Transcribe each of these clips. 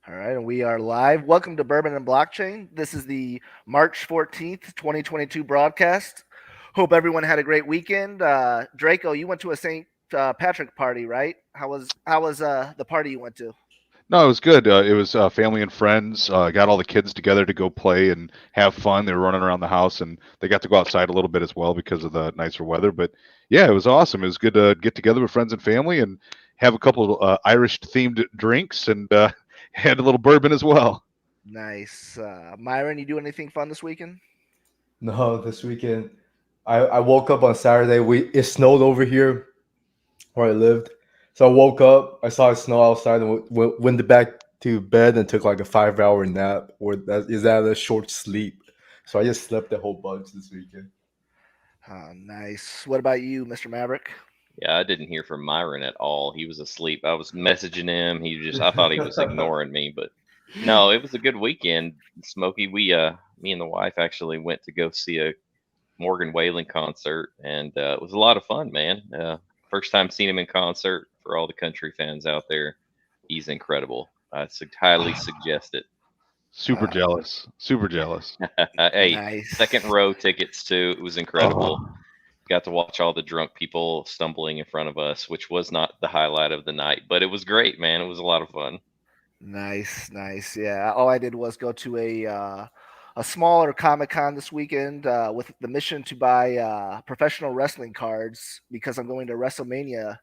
All right, and we are live. Welcome to Bourbon-n-Blockchain. This is the March 14th, 2022 broadcast. Hope everyone had a great weekend. Draco, you went to a St. Patrick party, right? How was the party you went to? No, it was good. It was family and friends. Got all the kids together to go play and have fun. They were running around the house, and they got to go outside a little bit as well because of the nicer weather. But yeah, it was awesome. It was good to get together with friends and family and have a couple of Irish themed drinks and had a little bourbon as well. Nice. Myron, you do anything fun this weekend? No, this weekend I woke up on Saturday. It snowed over here where I lived, so I woke up. I saw it snow outside and went back to bed and took like a 5 hour nap. Or that is that a short sleep? So I just slept a whole bunch this weekend. Nice. What about you, Mr. Maverick? Yeah, I didn't hear from Myron at all. He was asleep. I was messaging him. I thought he was ignoring me, but no, it was a good weekend. Smokey, me and the wife actually went to go see a Morgan Wallen concert, and it was a lot of fun, man. First time seeing him in concert for all the country fans out there. He's incredible. I highly suggest it. Super Uh, jealous. Super jealous. Hey, nice. second row tickets too. It was incredible. Oh, Got to watch all the drunk people stumbling in front of us, which was not the highlight of the night, but it was great, man. It was a lot of fun. Nice, nice. Yeah, all I did was go to a smaller Comic Con this weekend with the mission to buy professional wrestling cards because I'm going to WrestleMania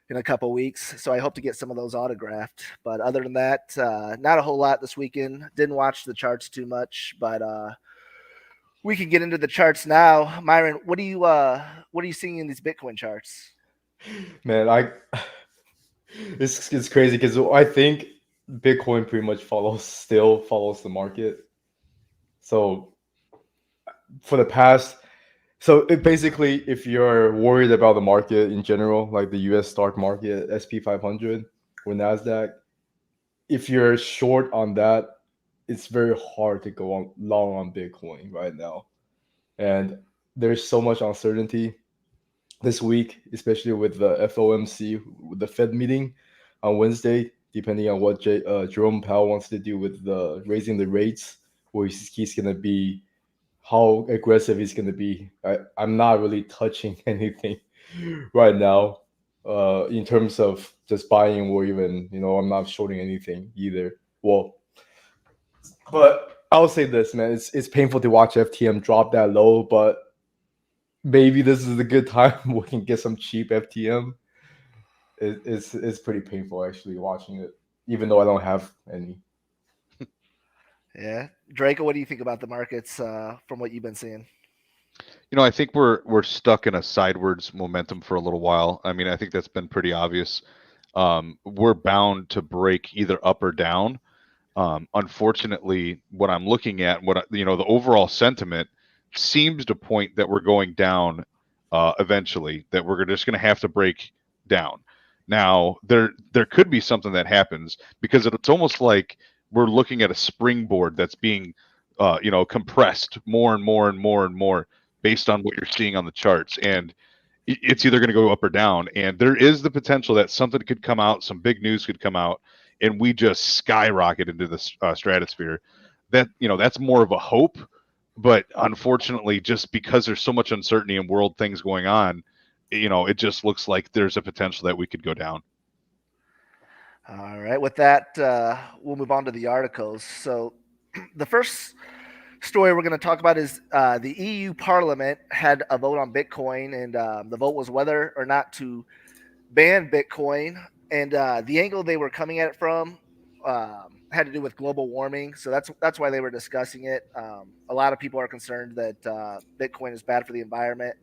in a couple weeks. So I hope to get some of those autographed. But other than that, not a whole lot this weekend. Didn't watch the charts too much, but we can get into the charts now. Myron, what are you seeing in these Bitcoin charts? man, it's crazy because I think Bitcoin pretty much follows the market. So for the past So basically, if you're worried about the market in general, like the U.S. stock market, SP 500 or Nasdaq, if you're short on that, it's very hard to go on long on Bitcoin right now. And there's so much uncertainty this week, especially with the FOMC, with the Fed meeting on Wednesday, depending on what Jerome Powell wants to do with the raising the rates, where he's going to be how aggressive he's going to be. I'm not really touching anything right now in terms of just buying or even, I'm not shorting anything either. Well, but I'll say this, man. It's painful to watch FTM drop that low, but maybe this is a good time we can get some cheap FTM. It's pretty painful actually watching it, even though I don't have any. Yeah, Draco, what do you think about the markets from what you've been seeing? I think we're stuck in a sidewards momentum for a little while. I mean, I think that's been pretty obvious. We're bound to break either up or down. Unfortunately, what I'm looking at, the overall sentiment seems to point that we're going down eventually. That we're just going to have to break down. Now, there could be something that happens because it's almost like we're looking at a springboard that's being, compressed more and more and more and more based on what you're seeing on the charts, and it's either going to go up or down. And there is the potential that something could come out, some big news could come out, and we just skyrocket into the stratosphere. That's more of a hope, but unfortunately, just because there's so much uncertainty and world things going on, it just looks like there's a potential that we could go down. All right, with that, we'll move on to the articles. So, the first story we're going to talk about is the EU Parliament had a vote on Bitcoin, and the vote was whether or not to ban Bitcoin. And the angle they were coming at it from had to do with global warming. So that's why they were discussing it. A lot of people are concerned that Bitcoin is bad for the environment.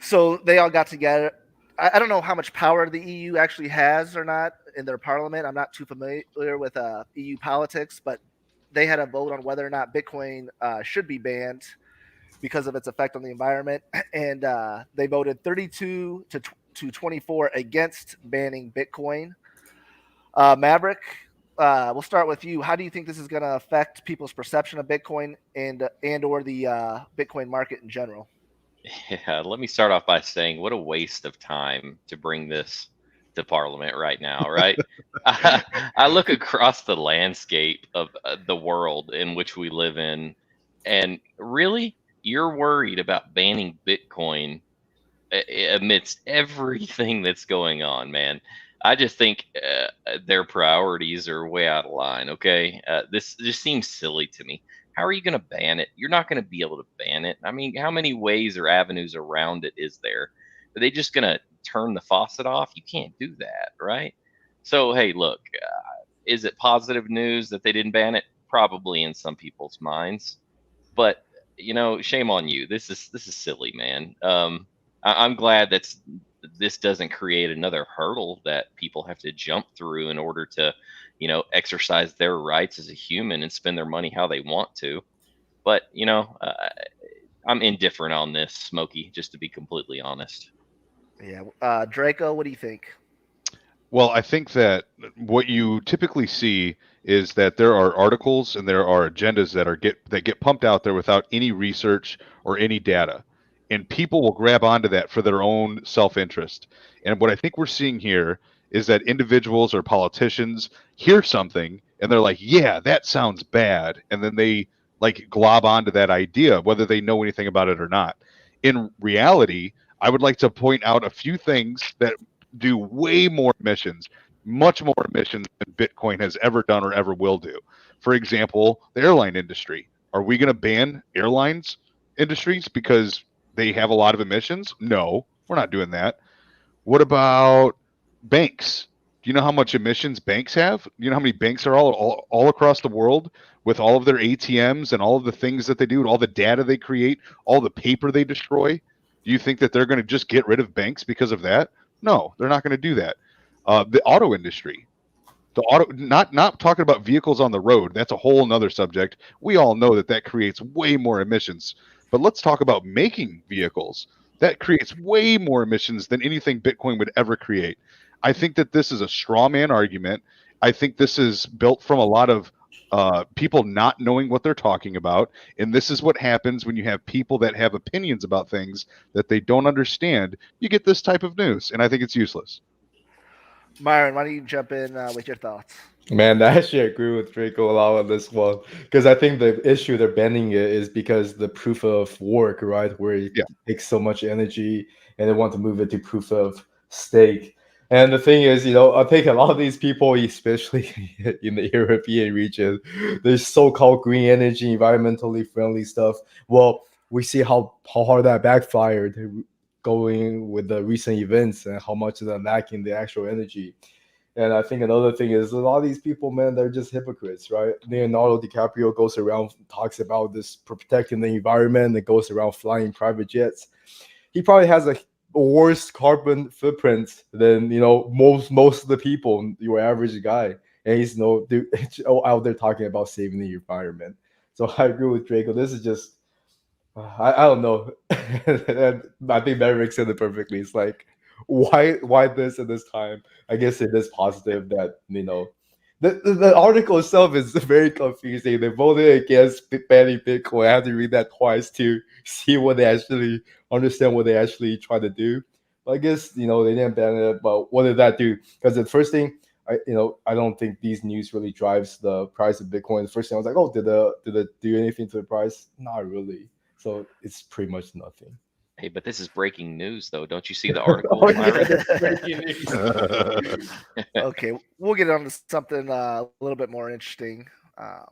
So they all got together. I don't know how much power the EU actually has or not in their parliament. I'm not too familiar with EU politics, but they had a vote on whether or not Bitcoin should be banned because of its effect on the environment, and they voted 32 to 24 against banning Bitcoin. Maverick, we'll start with you. How do you think this is going to affect people's perception of Bitcoin and or the Bitcoin market in general? Yeah, let me start off by saying what a waste of time to bring this to Parliament right now, right? I look across the landscape of the world in which we live in, and really, you're worried about banning Bitcoin amidst everything that's going on, man. I just think their priorities are way out of line. Okay, this just seems silly to me. How are you going to ban it? You're not going to be able to ban it. I mean, how many ways or avenues around it is there? Are they just going to turn the faucet off? You can't do that, right? So, hey, look, is it positive news that they didn't ban it? Probably in some people's minds, but shame on you. This is silly, man. I'm glad this doesn't create another hurdle that people have to jump through in order to, exercise their rights as a human and spend their money how they want to. But I'm indifferent on this, Smokey. Just to be completely honest. Yeah. Draco, what do you think? Well, I think that what you typically see is that there are articles and there are agendas that get pumped out there without any research or any data, and people will grab onto that for their own self-interest. And what I think we're seeing here is that individuals or politicians hear something and they're like, "Yeah, that sounds bad," and then they like glob onto that idea, whether they know anything about it or not. In reality, I would like to point out a few things that do way more emissions, much more emissions than Bitcoin has ever done or ever will do. For example, the airline industry. Are we going to ban airlines industries because they have a lot of emissions? No, we're not doing that. What about banks? Do you know how much emissions banks have? Do you know how many banks are all across the world with all of their ATMs and all of the things that they do, and all the data they create, all the paper they destroy? Do you think that they're going to just get rid of banks because of that? No, they're not going to do that. The auto industry, not talking about vehicles on the road. That's a whole nother subject. We all know that creates way more emissions. But let's talk about making vehicles. That creates way more emissions than anything Bitcoin would ever create. I think that this is a straw man argument. I think this is built from a lot of people not knowing what they're talking about. And this is what happens when you have people that have opinions about things that they don't understand. You get this type of news, and I think it's useless. Myron, why don't you jump in with your thoughts? Man, I actually agree with Draco a lot on this one because I think the issue they're banning it is because the proof of work, right, where it takes so much energy, and they want to move it to proof of stake. And the thing is, I think a lot of these people, especially in the European region, there's so-called green energy, environmentally friendly stuff. Well, we see how hard that backfired going with the recent events and how much they're lacking the actual energy. And I think another thing is a lot of these people, man, they're just hypocrites, right? Leonardo DiCaprio goes around, talks about this protecting the environment, and goes around flying private jets. He probably has a worse carbon footprint than most of the people, your average guy. And he's out there talking about saving the environment. So I agree with Draco. This is just I don't know. I think Maverick said it perfectly. It's like, why this at this time? I guess it is positive that the article itself is very confusing. They voted against banning Bitcoin. I have to read that twice to see what they actually understand what they actually try to do. But I guess they didn't ban it. But what did that do? Because the first thing I don't think these news really drives the price of Bitcoin. The first thing I was like, oh, did it do anything to the price? Not really. So it's pretty much nothing. Hey, but this is breaking news, though. Don't you see the article? Okay, we'll get on to something a little bit more interesting. We'll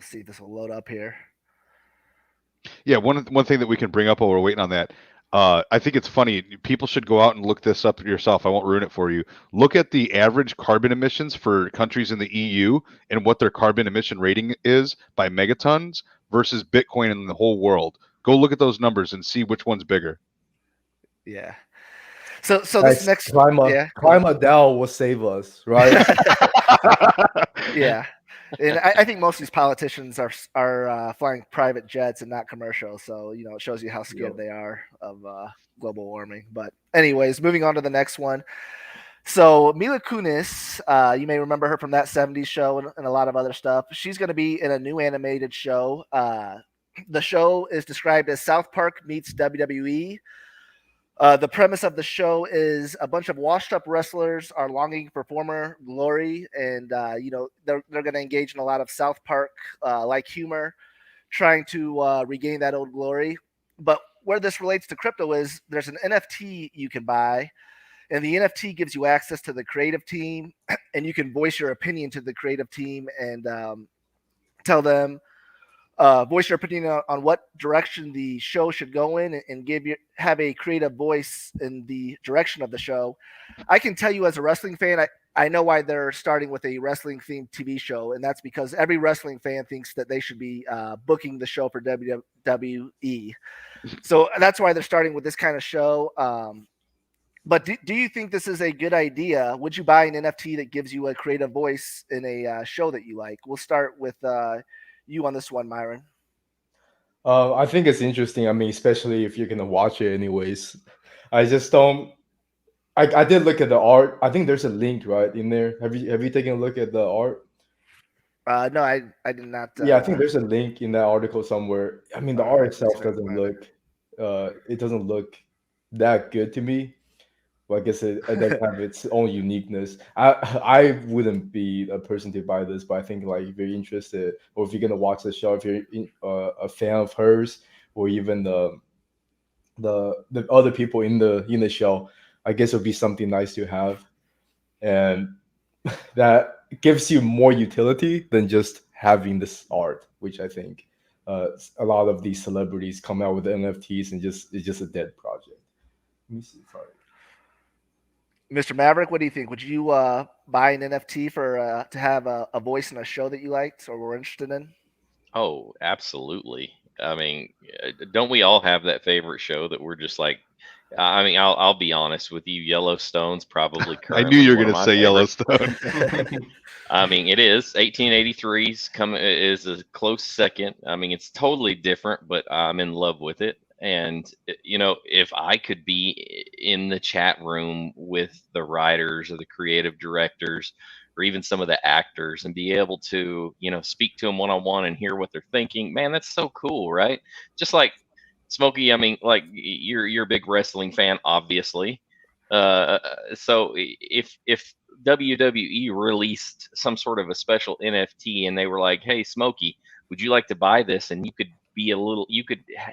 see if this will load up here. Yeah, one thing that we can bring up while we're waiting on that, I think it's funny. People should go out and look this up yourself. I won't ruin it for you. Look at the average carbon emissions for countries in the EU and what their carbon emission rating is by megatons versus Bitcoin in the whole world. Go look at those numbers and see which one's bigger. Yeah. So this next climate DAO will save us, right? Yeah. And I think most of these politicians are flying private jets and not commercial. So, it shows you how scared they are of global warming. But anyways, moving on to the next one. So Mila Kunis, you may remember her from that 70s show and a lot of other stuff. She's going to be in a new animated show. The show is described as South Park meets WWE. The premise of the show is a bunch of washed-up wrestlers are longing for former glory, and they're going to engage in a lot of South Park like humor, trying to regain that old glory. But where this relates to crypto is there's an NFT you can buy, and the NFT gives you access to the creative team, and you can voice your opinion to the creative team and tell them voice your opinion on what direction the show should go in, and have a creative voice in the direction of the show. I can tell you as a wrestling fan, I know why they're starting with a wrestling themed TV show, and that's because every wrestling fan thinks that they should be booking the show for WWE. So that's why they're starting with this kind of show. But do you think this is a good idea? Would you buy an NFT that gives you a creative voice in a show that you like? We'll start with you on this one, Myron. I think it's interesting. I mean, especially if you're gonna watch it anyways. I just don't. I did look at the art. I think there's a link right in there. Have you taken a look at the art? No, I did not. Yeah, I think there's a link in that article somewhere. I mean, the art itself doesn't look. It doesn't look that good to me. Well, I guess it does have its own uniqueness. I wouldn't be a person to buy this, but I think like if you're interested, or if you're gonna watch the show, if you're a fan of hers, or even the other people in the show, I guess it would be something nice to have, and that gives you more utility than just having this art, which I think a lot of these celebrities come out with NFTs and it's just a dead project. Let me see. Sorry. Mr. Maverick, what do you think? Would you buy an NFT for to have a voice in a show that you liked or were interested in? Oh, absolutely. I mean, don't we all have that favorite show that we're just like? I mean, I'll be honest with you. Yellowstone's probably I currently knew you were one of going to my say favorites. Yellowstone. I mean, it is 1883's come is a close second. I mean, it's totally different, but I'm in love with it. And if I could be in the chat room with the writers or the creative directors or even some of the actors and be able to, speak to them one on one and hear what they're thinking, man, that's so cool, right? Just like Smokey, I mean, like you're a big wrestling fan, obviously. So if WWE released some sort of a special NFT and they were like, "Hey, Smokey, would you like to buy this?" and you could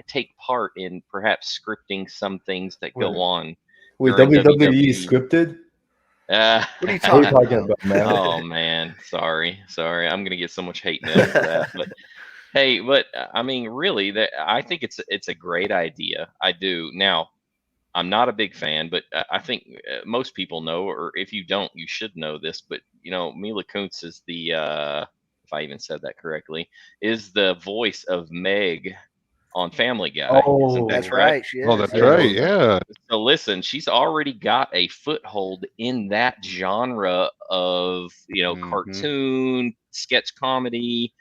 take part in perhaps scripting some things that go on Wait, during WWE WWE. scripted? What are you What are you talking talking about? about, man? Oh man, sorry. I'm gonna get so much hate mail for that. But hey, I mean, really, that I think it's a great idea. I do. Now, I'm not a big fan, but I think most people know, or if you don't, you should know this. But Mila Kunis is if I even said that correctly, is the voice of Meg on Family Guy. Isn't that That's Oh, correct? right. She Oh, is. that's Yeah. right. Yeah. So listen, she's already got a foothold in that genre of cartoon, sketch comedy.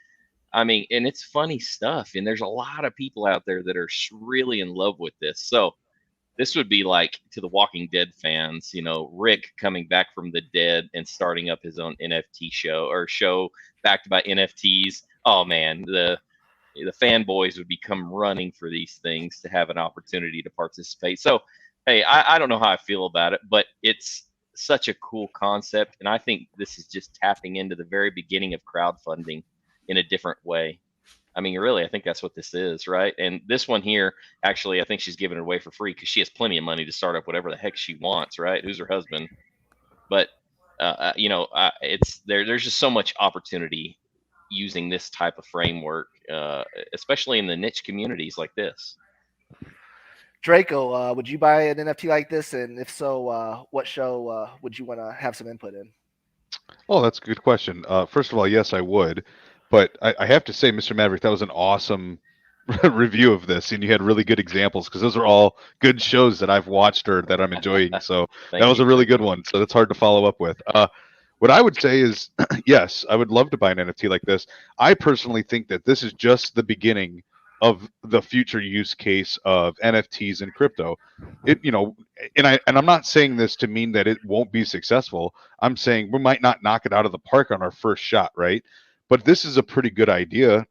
I mean, and it's funny stuff. And there's a lot of people out there that are really in love with this. So this would be like to the Walking Dead fans, Rick coming back from the dead and starting up his own NFT show backed by NFTs. Oh man, the fanboys would become running for these things to have an opportunity to participate. So, hey, I don't know how I feel about it, but it's such a cool concept. And I think this is just tapping into the very beginning of crowdfunding in a different way. I mean, really, I think that's what this is, right? And this one here, actually, I think she's giving it away for free because she has plenty of money to start up whatever the heck she wants, right? Who's her husband? But it's there's just so much opportunity using this type of framework, especially in the niche communities like this. Draco, would you buy an NFT like this? And if so, what show would you want to have some input in? Oh, that's a good question. First of all, yes, I would. But I have to say, Mr. Maverick, that was an awesome review of this, and you had really good examples because those are all good shows that I've watched or that I'm enjoying. So Thank that was you. a really good one. So that's hard to follow up with. What I would say is, yes, I would love to buy an NFT like this. I personally think that this is just the beginning of the future use case of NFTs and crypto. And I'm not saying this to mean that it won't be successful. I'm saying we might not knock it out of the park on our first shot, right? But this is a pretty good idea.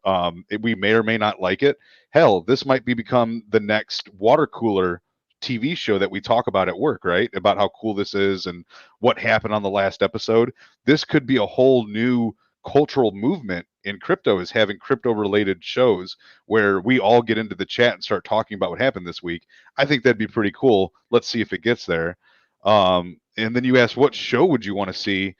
We may or may not like it. Hell, this might become the next water cooler TV show that we talk about at work, right? About how cool this is and what happened on the last episode. This could be a whole new cultural movement in crypto, is having crypto related shows where we all get into the chat and start talking about what happened this week. I think that'd be pretty cool. Let's see if it gets there. And then you asked, what show would you want to see?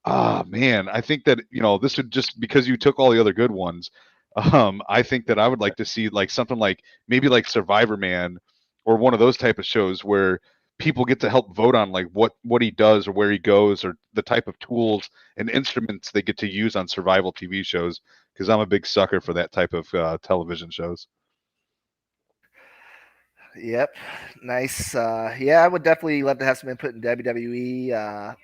Ah, man, I think that, this would just, because you took all the other good ones. I think that I would like to see like something like maybe like Survivor Man or one of those type of shows where people get to help vote on like what he does or where he goes or the type of tools and instruments they get to use on survival TV shows, because I'm a big sucker for that type of television shows. Yep, nice. Yeah, I would definitely love to have some input in WWE.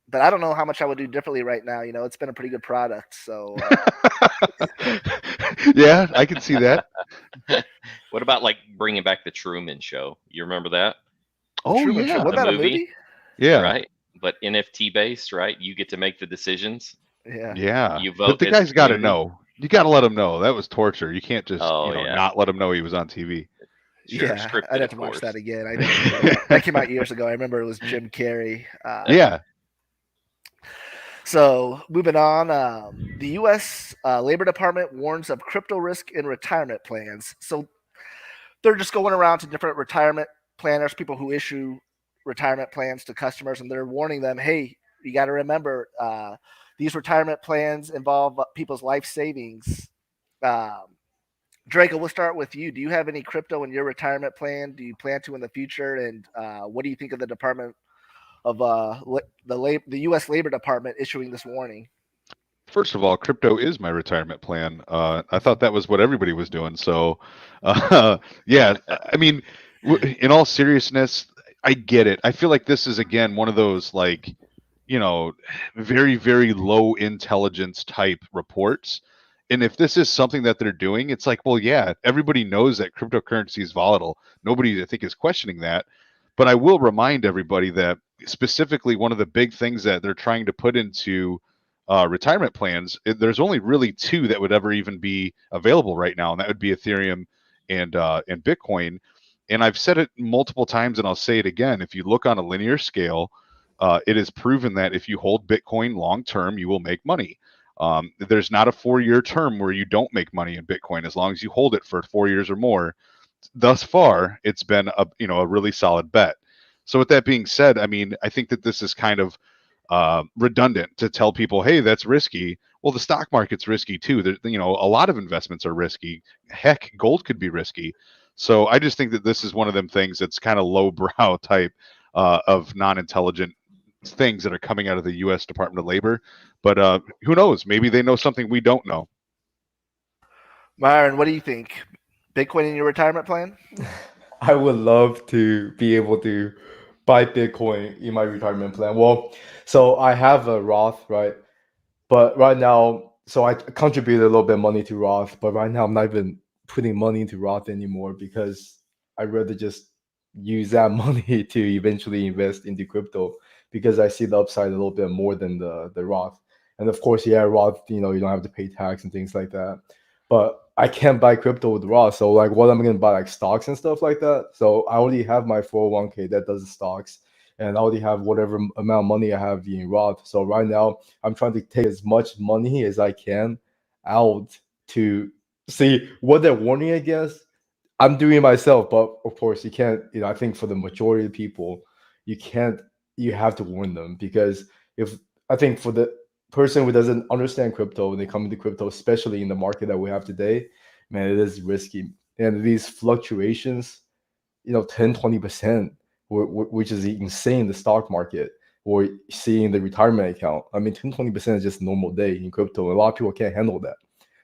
But I don't know how much I would do differently right now. It's been a pretty good product. So yeah, I can see that. What about like bringing back the Truman Show? You remember that? Oh Truman Show. yeah, Wasn't The that a movie? movie? yeah, Right? But NFT based, right? You get to make the decisions. Yeah. yeah. You But vote the as a guy's got to community. know. You got to let him know that was torture. You can't just Oh yeah, not let him know he was on TV. sure. Yeah, Scripted, I'd have of to watch course. that again. I didn't remember that. That came out years ago. I remember it was Jim Carrey. Yeah. So moving on, the U.S. Labor Department warns of crypto risk in retirement plans. So they're just going around to different retirement planners, people who issue retirement plans to customers, and they're warning them, hey, you got to remember these retirement plans involve people's life savings. Draco, we'll start with you. Do you have any crypto in your retirement plan? Do you plan to in the future? And what do you think of the Department of the U.S. Labor Department issuing this warning? First of all, crypto is my retirement plan. I thought that was what everybody was doing. So, yeah, I mean, in all seriousness, I get it. I feel like this is again one of those like, very, very low intelligence type reports. And if this is something that they're doing, it's like, well, yeah, everybody knows that cryptocurrency is volatile. Nobody, I think, is questioning that. But I will remind everybody that specifically one of the big things that they're trying to put into retirement plans, there's only really two that would ever even be available right now, and that would be Ethereum and Bitcoin. And I've said it multiple times, and I'll say it again. If you look on a linear scale, it is proven that if you hold Bitcoin long term, you will make money. There's not a 4-year term where you don't make money in Bitcoin as long as you hold it for 4 years or more. Thus far, it's been a really solid bet. So with that being said, I mean, I think that this is kind of redundant to tell people, hey, that's risky. Well, the stock market's risky too. A lot of investments are risky. Heck, gold could be risky. So I just think that this is one of them things that's kind of lowbrow type of non-intelligent things that are coming out of the U.S. Department of Labor. But who knows? Maybe they know something we don't know. Myron, what do you think? Bitcoin in your retirement plan? I would love to be able to buy Bitcoin in my retirement plan. Well, so I have a Roth, right? But right now, so I contributed a little bit of money to Roth, but right now I'm not even putting money into Roth anymore because I'd rather just use that money to eventually invest into crypto because I see the upside a little bit more than the Roth. And of course, yeah, Roth, you don't have to pay tax and things like that. But I can't buy crypto with Roth. So like what I'm gonna buy, like stocks and stuff like that. So I already have my 401k that does the stocks, and I already have whatever amount of money I have in Roth. So right now I'm trying to take as much money as I can out to see what they're warning against. I'm doing it myself, but of course you can't, I think for the majority of people, you can't, you have to warn them because if I think for the person who doesn't understand crypto when they come into crypto, especially in the market that we have today, man, it is risky. And these fluctuations, 10, 20%, which is insane in the stock market or seeing the retirement account. I mean, 10, 20% is just a normal day in crypto. A lot of people can't handle that.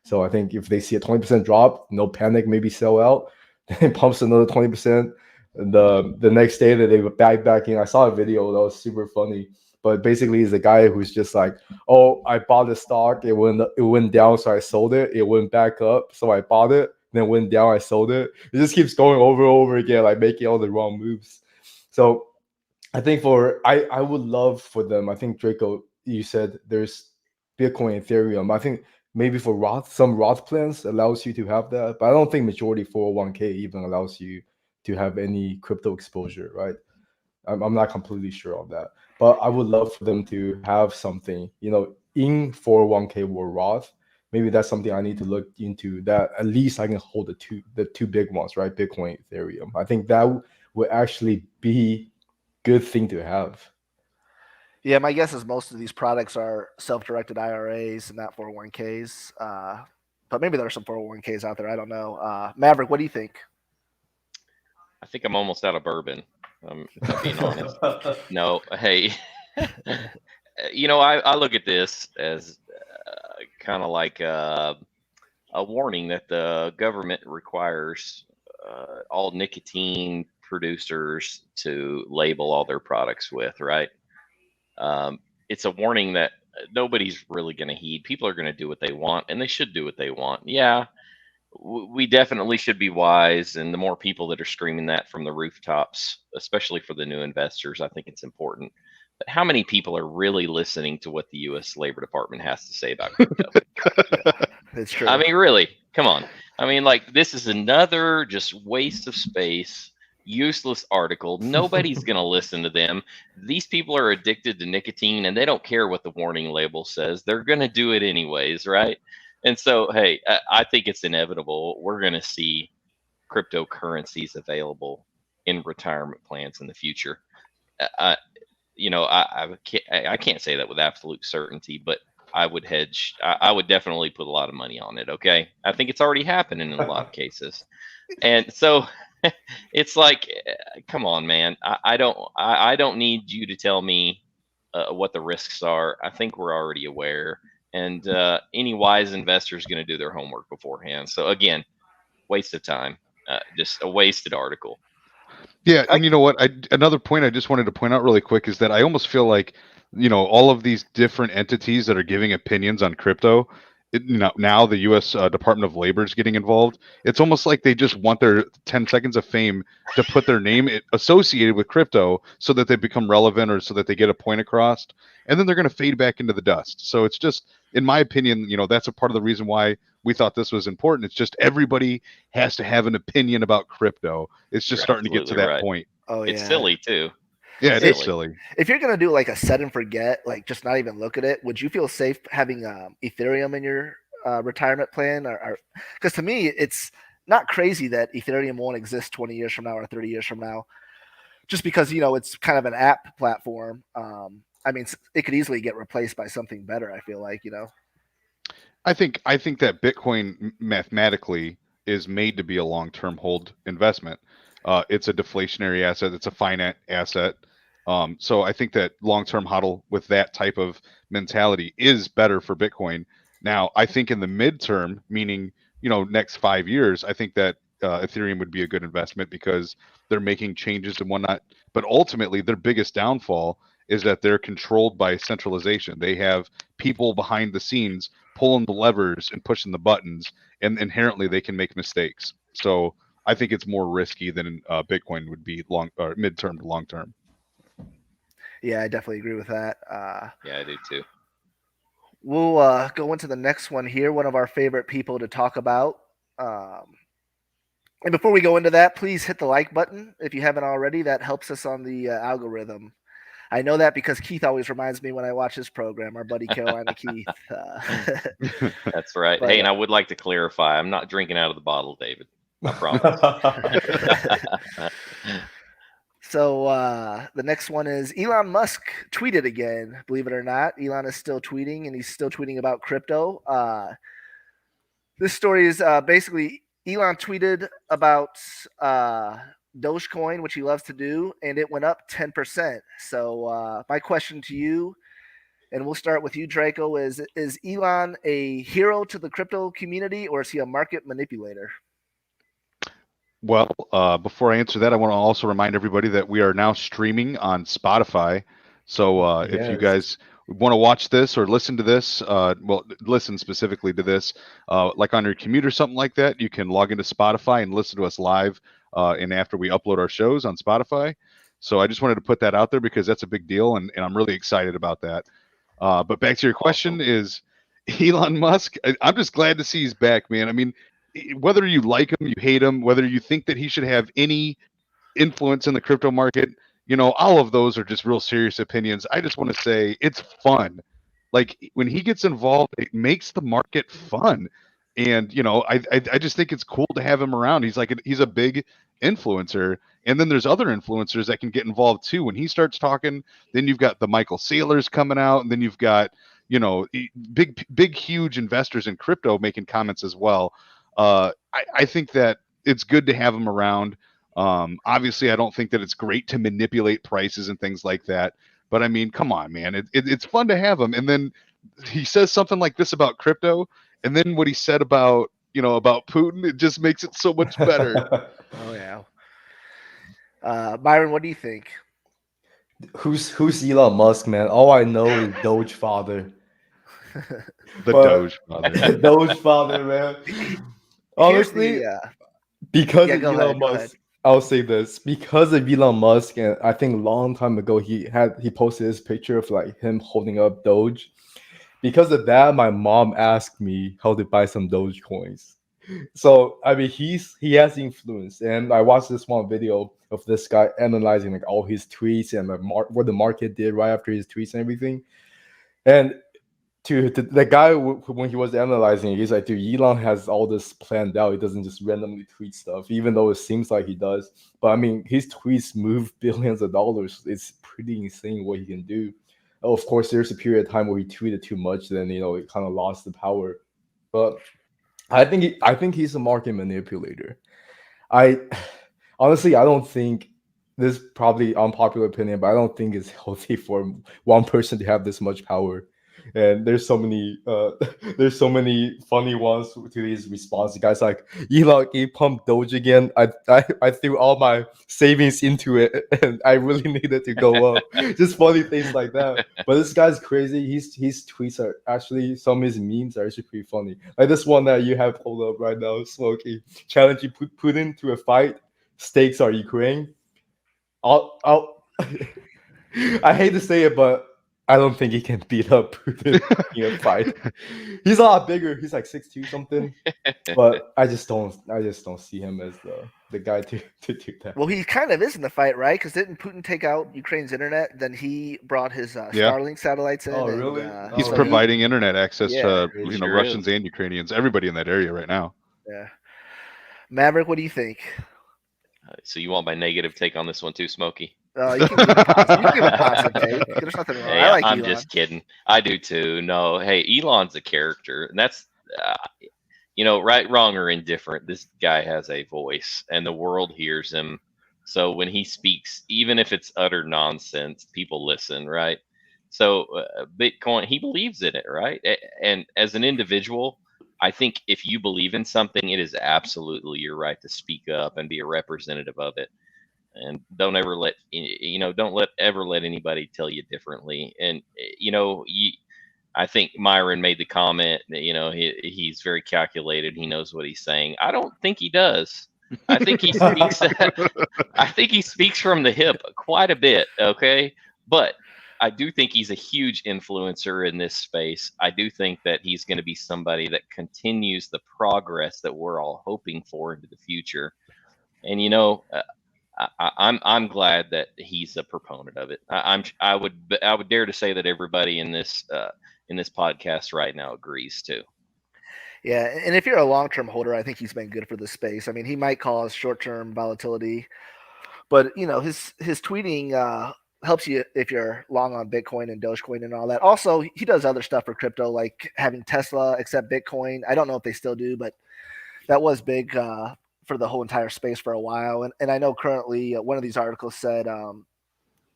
So I think if they see a 20% drop, no panic, maybe sell out, then it pumps another 20%. And the next day that they were back in, I saw a video that was super funny. But basically, it's a guy who's just like, oh, I bought a stock, it went down, so I sold it. It went back up, so I bought it. Then went down, I sold it. It just keeps going over and over again, like making all the wrong moves. So I think I would love for them. I think Draco, you said there's Bitcoin, Ethereum. I think maybe for Roth, some Roth plans allows you to have that, but I don't think majority 401k even allows you to have any crypto exposure, right? I'm not completely sure on that, but I would love for them to have something, in 401k or Roth. Maybe that's something I need to look into. That at least I can hold the two big ones, right? Bitcoin, Ethereum. I think that would actually be good thing to have. Yeah, my guess is most of these products are self-directed IRAs and not 401ks. But maybe there are some 401ks out there. I don't know. Maverick, what do you think? I think I'm almost out of bourbon. If I'm being honest. No, hey, I look at this as kind of like a warning that the government requires all nicotine producers to label all their products with, right? It's a warning that nobody's really going to heed. People are going to do what they want, and they should do what they want. Yeah, we definitely should be wise, and the more people that are screaming that from the rooftops, especially for the new investors, I think it's important. But how many people are really listening to what the U.S. Labor Department has to say about crypto? It's true. I mean, really, come on. I mean, like, this is another just waste of space, useless article. Nobody's going to listen to them. These people are addicted to nicotine, and they don't care what the warning label says. They're going to do it anyways, right? And so, hey, I think it's inevitable. We're going to see cryptocurrencies available in retirement plans in the future. I can't say that with absolute certainty, but I would hedge. I would definitely put a lot of money on it. Okay, I think it's already happening in a lot of cases, and so it's like, come on, man. I don't need you to tell me what the risks are. I think we're already aware, and any wise investor is going to do their homework beforehand. So again, waste of time. Just a wasted article. Yeah, and you know what? Another point I just wanted to point out really quick is that I almost feel like, all of these different entities that are giving opinions on crypto, now the U.S. Department of Labor is getting involved. It's almost like they just want their 10 seconds of fame to put their name associated with crypto so that they become relevant or so that they get a point across, and then they're going to fade back into the dust. So it's just, in my opinion, that's a part of the reason why we thought this was important. It's just everybody has to have an opinion about crypto. It's just starting to get to that point. Oh, yeah. It's silly too. Yeah, it is silly. If you're going to do like a set and forget, like just not even look at it, would you feel safe having Ethereum in your retirement plan? Or because to me, it's not crazy that Ethereum won't exist 20 years from now or 30 years from now, just because, it's kind of an app platform. I mean, it could easily get replaced by something better, I feel like, I think that Bitcoin mathematically is made to be a long-term hold investment. It's a deflationary asset. It's a finite asset. So I think that long-term hodl with that type of mentality is better for Bitcoin. Now, I think in the midterm, meaning, next 5 years, I think that Ethereum would be a good investment because they're making changes and whatnot. But ultimately, their biggest downfall is that they're controlled by centralization. They have people behind the scenes pulling the levers and pushing the buttons, and inherently they can make mistakes. So I think it's more risky than Bitcoin would be midterm to long term. Yeah, I definitely agree with that. Yeah, I do too. We'll go into the next one here, one of our favorite people to talk about. And before we go into that, please hit the like button if you haven't already. That helps us on the algorithm. I know that because Keith always reminds me when I watch his program, our buddy Carolina Keith. That's right. But, hey, and I would like to clarify, I'm not drinking out of the bottle, David. I promise. So the next one is Elon Musk tweeted again. Believe it or not, Elon is still tweeting, and he's still tweeting about crypto. This story is basically Elon tweeted about Dogecoin, which he loves to do, and it went up 10%. So my question to you, and we'll start with you, Draco, is Elon a hero to the crypto community, or is he a market manipulator? Well, before I answer that, I want to also remind everybody that we are now streaming on Spotify. So if you guys want to watch this or listen to this, listen specifically to this, like on your commute or something like that, you can log into Spotify and listen to us live and after we upload our shows on Spotify. So I just wanted to put that out there because that's a big deal, and I'm really excited about that. But back to your question is Elon Musk, I'm just glad to see he's back, man. I mean, whether you like him, you hate him, whether you think that he should have any influence in the crypto market, all of those are just real serious opinions. I just want to say it's fun. Like when he gets involved, it makes the market fun. And I just think it's cool to have him around. He's a big influencer. And then there's other influencers that can get involved too. When he starts talking, then you've got the Michael Saylors coming out, and then you've got big huge investors in crypto making comments as well. I think that it's good to have him around. Obviously, I don't think that it's great to manipulate prices and things like that. But I mean, come on, man, it's fun to have him. And then he says something like this about crypto, and then what he said about about Putin, it just makes it so much better. Oh yeah. Byron, what do you think? Who's Elon Musk, man? All I know is Doge father. The But- Doge father. Doge father, man. Here's Honestly, the, because yeah, of go Elon ahead, go Musk, I'll say this: because of Elon Musk, and I think a long time ago he posted this picture of like him holding up Doge. Because of that, my mom asked me how to buy some Doge coins. So I mean, he has influence, and I watched this one video of this guy analyzing like all his tweets and like what the market did right after his tweets and everything. And to the guy when he was analyzing, he's like, dude, Elon has all this planned out. He doesn't just randomly tweet stuff, even though it seems like he does. But I mean, his tweets move billions of dollars. It's pretty insane what he can do. Of course, there's a period of time where he tweeted too much, then it kind of lost the power. But I think he's a market manipulator. I honestly, I don't think this is probably unpopular opinion, but I don't think it's healthy for one person to have this much power. And there's so many funny ones to his response. The guy's like, Elon, can you pump Doge again? I threw all my savings into it and I really needed to go up. Just funny things like that. But this guy's crazy. His tweets are actually, some of his memes are actually pretty funny. Like this one that you have pulled up right now, Smokey. Challenge you Putin to a fight. Stakes are Ukraine. I'll I hate to say it, but I don't think he can beat up Putin in a fight. He's a lot bigger. He's like 6'2" something. But I just don't see him as the guy to do that. Well, he kind of is in the fight, right? Because didn't Putin take out Ukraine's internet? Then he brought his Starlink satellites in. Oh, and, really? He's Oh, providing internet access Yeah, to it sure Russians is. and Ukrainians, everybody in that area right now. Yeah. Maverick, what do you think? So you want my negative take on this one too, Smokey? You can give a positive take. There's nothing wrong. Hey, I like I'm Elon. just kidding. I do too. No, hey, Elon's a character, and that's right, wrong, or indifferent. This guy has a voice, and the world hears him. So when he speaks, even if it's utter nonsense, people listen, right? So Bitcoin, he believes in it, right? And as an individual, I think if you believe in something, it is absolutely your right to speak up and be a representative of it. And don't ever let ever let anybody tell you differently. And I think Myron made the comment that he's very calculated. He knows what he's saying. I don't think he does. I think he speaks. I think he speaks from the hip quite a bit. Okay, but I do think he's a huge influencer in this space. I do think that he's going to be somebody that continues the progress that we're all hoping for into the future. And I'm glad that he's a proponent of it. I would dare to say that everybody in this podcast right now agrees too. Yeah, and if you're a long-term holder, I think he's been good for the space. I mean, he might cause short-term volatility, but his tweeting helps you if you're long on Bitcoin and Dogecoin and all that. Also, he does other stuff for crypto, like having Tesla accept Bitcoin. I don't know if they still do, but that was big for the whole entire space for a while. And I know currently one of these articles said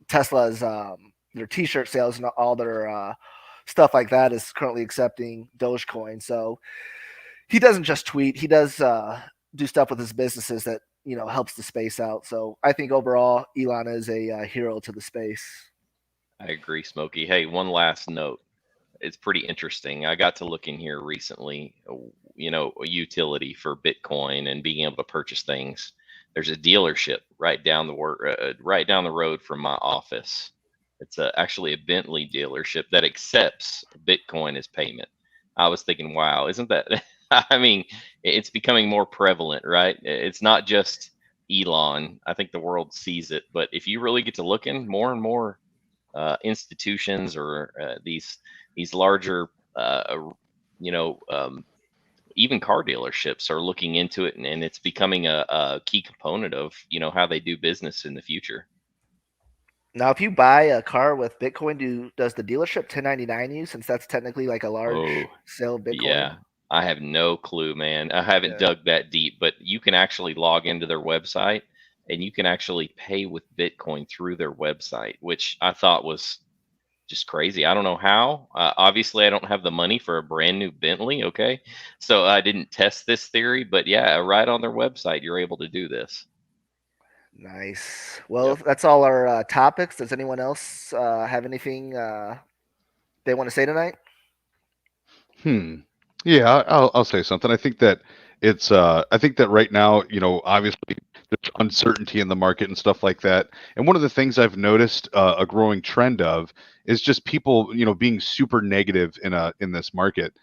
Tesla's their T-shirt sales and all their stuff like that is currently accepting Dogecoin. So he doesn't just tweet; he does do stuff with his businesses that helps the space out. So I think overall, Elon is a hero to the space. I agree, Smokey. Hey, one last note. It's pretty interesting. I got to look in here recently, a utility for Bitcoin and being able to purchase things. There's a dealership right down the road from my office. It's actually a Bentley dealership that accepts Bitcoin as payment. I was thinking, wow, isn't that? I mean, it's becoming more prevalent, right? It's not just Elon. I think the world sees it, but if you really get to looking, more and more institutions or these larger, you know, even car dealerships are looking into it, and it's becoming a key component of how they do business in the future. Now, if you buy a car with Bitcoin, does the dealership 1099 you, since that's technically like a large Oh, sale of Bitcoin? yeah. I have no clue, man. I haven't Yeah. dug that deep, but you can actually log into their website and you can actually pay with Bitcoin through their website, which I thought was just crazy. I don't know how. Obviously, I don't have the money for a brand new Bentley. Okay. So I didn't test this theory, but yeah, right on their website, you're able to do this. Nice. Well, Yep. that's all our topics. Does anyone else have anything they want to say tonight? Yeah, I'll say something. I think that it's I think that right now, obviously there's uncertainty in the market and stuff like that. And one of the things I've noticed a growing trend of is just people, being super negative in this market.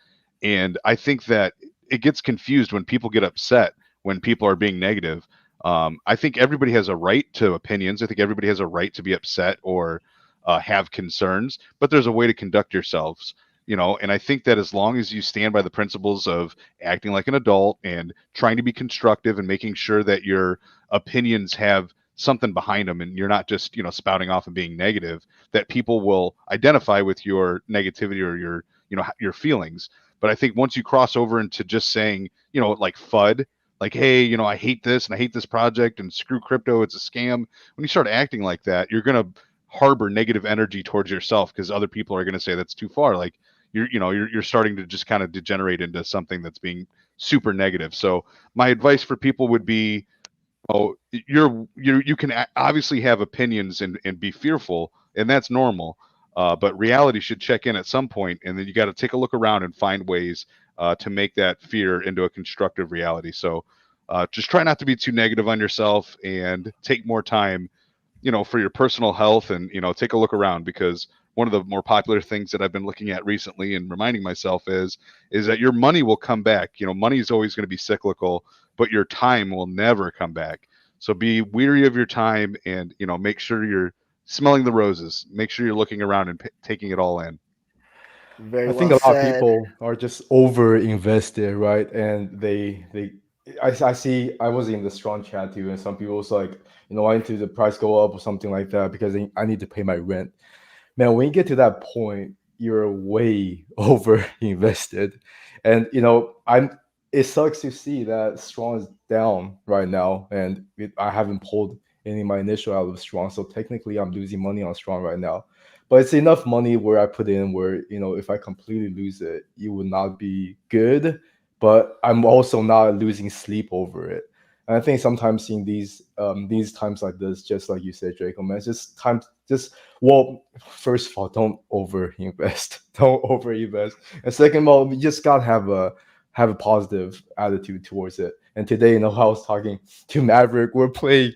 And I think that it gets confused when people get upset when people are being negative. I think everybody has a right to opinions. I think everybody has a right to be upset or have concerns, but there's a way to conduct yourselves. And I think that as long as you stand by the principles of acting like an adult and trying to be constructive and making sure that your opinions have something behind them and you're not just spouting off and being negative, that people will identify with your negativity or your feelings. But I think once you cross over into just saying like FUD, like, hey, I hate this and I hate this project and screw crypto, it's a scam. When you start acting like that, you're going to harbor negative energy towards yourself because other people are going to say that's too far. Like, you're starting to just kind of degenerate into something that's being super negative. So my advice for people would be, you can obviously have opinions and be fearful, and that's normal. But reality should check in at some point, and then you got to take a look around and find ways to make that fear into a constructive reality. So just try not to be too negative on yourself and take more time for your personal health, and take a look around, because one of the more popular things that I've been looking at recently and reminding myself is that your money will come back. Money is always going to be cyclical, but your time will never come back. So be weary of your time, and make sure you're smelling the roses. Make sure you're looking around and taking it all in. Very I think well a lot of said. people are just over invested, right? And I see. I was in the strong chat too, and some people was like, I need to the price go up or something like that because I need to pay my rent. Man, when you get to that point, you're way over invested, and I'm. It sucks to see that strong is down right now, and I haven't pulled any of my initial out of strong, so technically I'm losing money on strong right now. But it's enough money where I put in where if I completely lose it, it would not be good. But I'm also not losing sleep over it. And I think sometimes in these times like this, just like you said, Draco, man, it's just time. Just well, first of all, don't over invest. Don't over invest. And second of all, we just gotta have a positive attitude towards it. And today, I was talking to Maverick. We're playing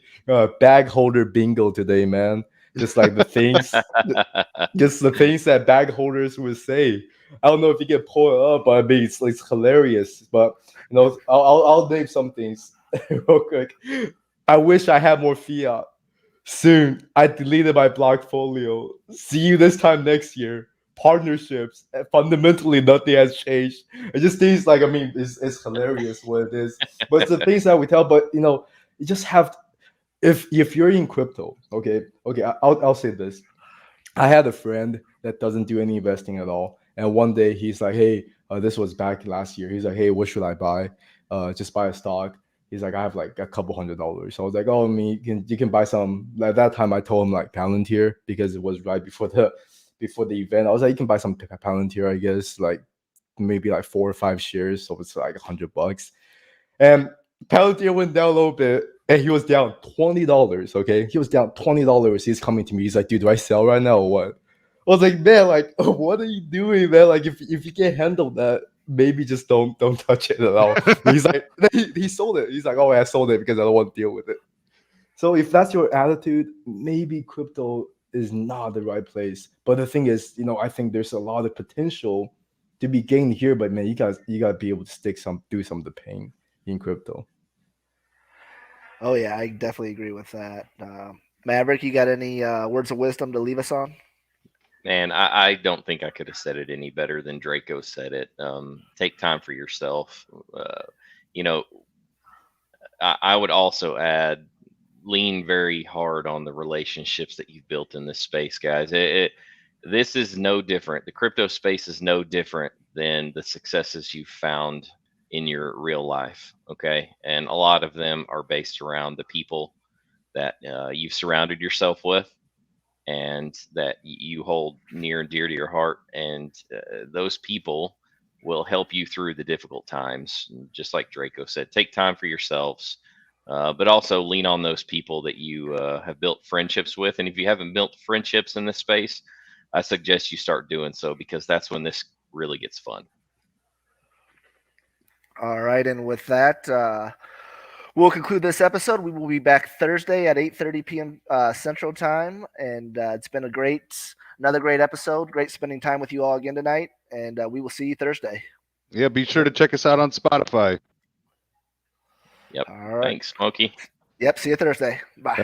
bag holder bingo today, man. Just like just the things that bag holders would say. I don't know if you can pull it up, but I mean it's hilarious. But I'll name some things real quick. I wish I had more fiat. Soon, I deleted my blockfolio. See you this time next year. Partnerships. Fundamentally, nothing has changed. It just things like it's hilarious what it is. But it's the things that we tell. But you just have if you're in crypto, okay, I'll say this. I had a friend that doesn't do any investing at all, and one day he's like, "Hey, this was back last year." He's like, "Hey, what should I buy? Just buy a stock." He's like, "I have like a couple $100." So I was like, "Oh, you can buy some." At that time, I told him like Palantir because it was right before the event. I was like, "You can buy some Palantir, I guess, like maybe like 4 or 5 shares, so it's like $100." And Palantir went down a little bit, and he was down $20. Okay, he was down $20. He's coming to me. He's like, "Dude, do I sell right now or what?" I was like, "Man, like, what are you doing, man? Like, if you can't handle that, maybe just don't touch it at all." He's like, he sold it. He's like, "Oh, I sold it because I don't want to deal with it." So if that's your attitude, maybe crypto is not the right place. But the thing is, I think there's a lot of potential to be gained here. But man, you gotta be able to do some of the pain in crypto. Oh yeah, I definitely agree with that. Maverick, you got any words of wisdom to leave us on? Man, I don't think I could have said it any better than Draco said it. Take time for yourself. You know, I would also add, lean very hard on the relationships that you've built in this space, guys. This is no different. The crypto space is no different than the successes you've found in your real life. Okay. And a lot of them are based around the people that you've surrounded yourself with and that you hold near and dear to your heart. And those people will help you through the difficult times. Just like Draco said, take time for yourselves, but also lean on those people that you have built friendships with. And if you haven't built friendships in this space, I suggest you start doing so, because that's when this really gets fun. All right, and with that, we'll conclude this episode. We will be back Thursday at 8:30 p.m. Central Time, and it's been another great episode. Great spending time with you all again tonight, and we will see you Thursday. Yeah, be sure to check us out on Spotify. Yep. All right. Thanks, Smokey. Yep. See you Thursday. Bye.